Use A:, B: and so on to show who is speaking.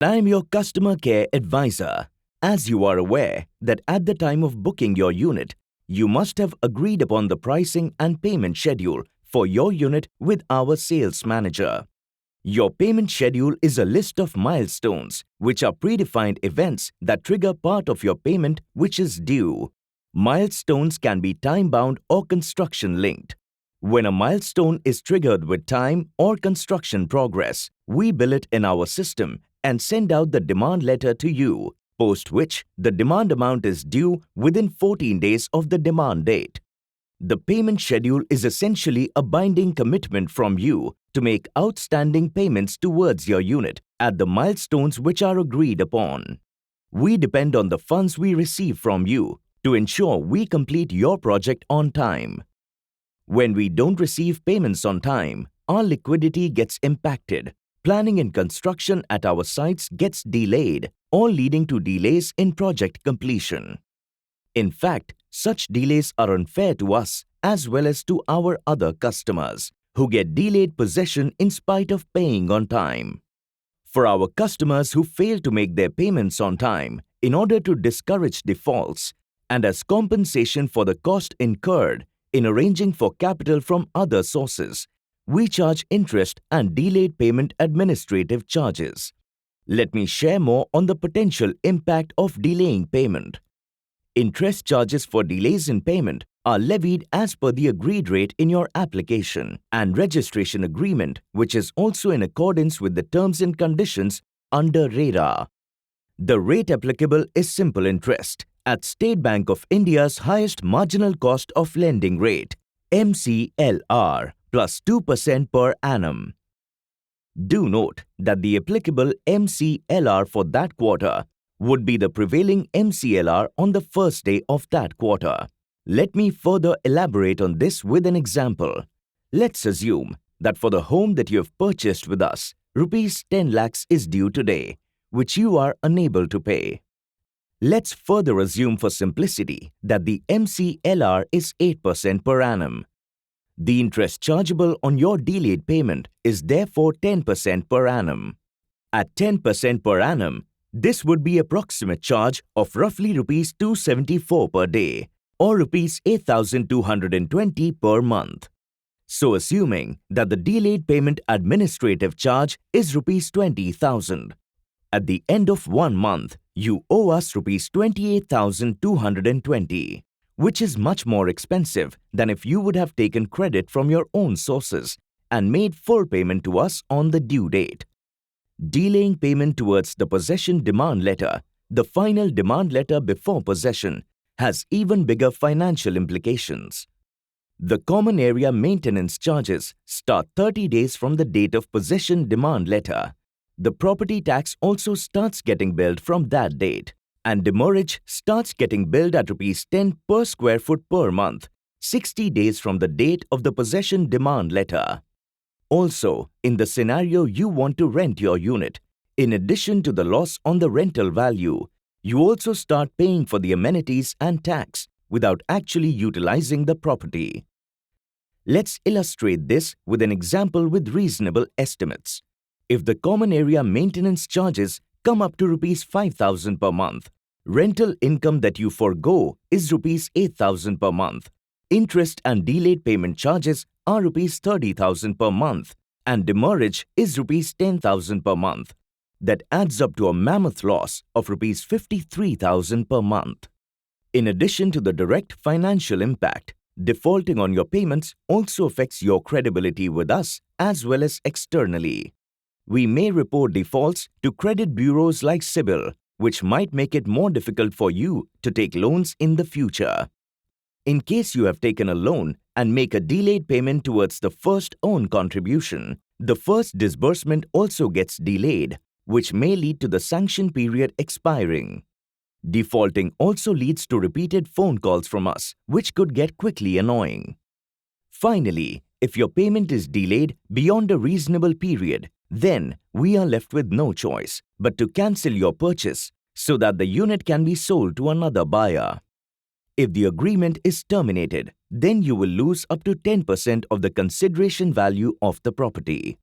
A: I am your customer care advisor. As you are aware that at the time of booking your unit, you must have agreed upon the pricing and payment schedule for your unit with our sales manager. Your payment schedule is a list of milestones, which are predefined events that trigger part of your payment which is due. Milestones can be time-bound or construction-linked. When a milestone is triggered with time or construction progress, we bill it in our system and send out the demand letter to you, post which the demand amount is due within 14 days of the demand date. The payment schedule is essentially a binding commitment from you to make outstanding payments towards your unit at the milestones which are agreed upon. We depend on the funds we receive from you to ensure we complete your project on time. When we don't receive payments on time, our liquidity gets impacted. Planning and construction at our sites gets delayed, all leading to delays in project completion. In fact, such delays are unfair to us as well as to our other customers, who get delayed possession in spite of paying on time. For our customers who fail to make their payments on time, in order to discourage defaults and as compensation for the cost incurred in arranging for capital from other sources, we charge interest and delayed payment administrative charges. Let me share more on the potential impact of delaying payment. Interest charges for delays in payment are levied as per the agreed rate in your application and registration agreement, which is also in accordance with the terms and conditions under RERA. The rate applicable is simple interest at State Bank of India's highest marginal cost of lending rate, MCLR, plus 2% per annum. Do note that the applicable MCLR for that quarter would be the prevailing MCLR on the first day of that quarter. Let me further elaborate on this with an example. Let's assume that for the home that you have purchased with us, rupees 10 lakhs is due today, which you are unable to pay. Let's further assume for simplicity that the MCLR is 8% per annum. The interest chargeable on your delayed payment is therefore 10% per annum. At 10% per annum, this would be approximate charge of roughly rupees 274 per day or rupees 8,220 per month. So assuming that the delayed payment administrative charge is rupees 20,000. At the end of 1 month, you owe us rupees 28,220, which is much more expensive than if you would have taken credit from your own sources and made full payment to us on the due date. Delaying payment towards the possession demand letter, the final demand letter before possession, has even bigger financial implications. The common area maintenance charges start 30 days from the date of possession demand letter. The property tax also starts getting billed from that date, and demurrage starts getting billed at rupees 10 per square foot per month, 60 days from the date of the possession demand letter. Also, in the scenario you want to rent your unit, in addition to the loss on the rental value, you also start paying for the amenities and tax without actually utilizing the property. Let's illustrate this with an example with reasonable estimates. If the common area maintenance charges come up to rupees 5,000 per month, rental income that you forgo is rupees 8,000 per month, interest and delayed payment charges are rupees 30,000 per month, and demurrage is rupees 10,000 per month. That adds up to a mammoth loss of rupees 53,000 per month. In addition to the direct financial impact, defaulting on your payments also affects your credibility with us as well as externally. We may report defaults to credit bureaus like CIBIL, which might make it more difficult for you to take loans in the future. In case you have taken a loan and make a delayed payment towards the first own contribution, the first disbursement also gets delayed, which may lead to the sanction period expiring. Defaulting also leads to repeated phone calls from us, which could get quickly annoying. Finally, if your payment is delayed beyond a reasonable period, then we are left with no choice but to cancel your purchase so that the unit can be sold to another buyer. If the agreement is terminated, then you will lose up to 10% of the consideration value of the property.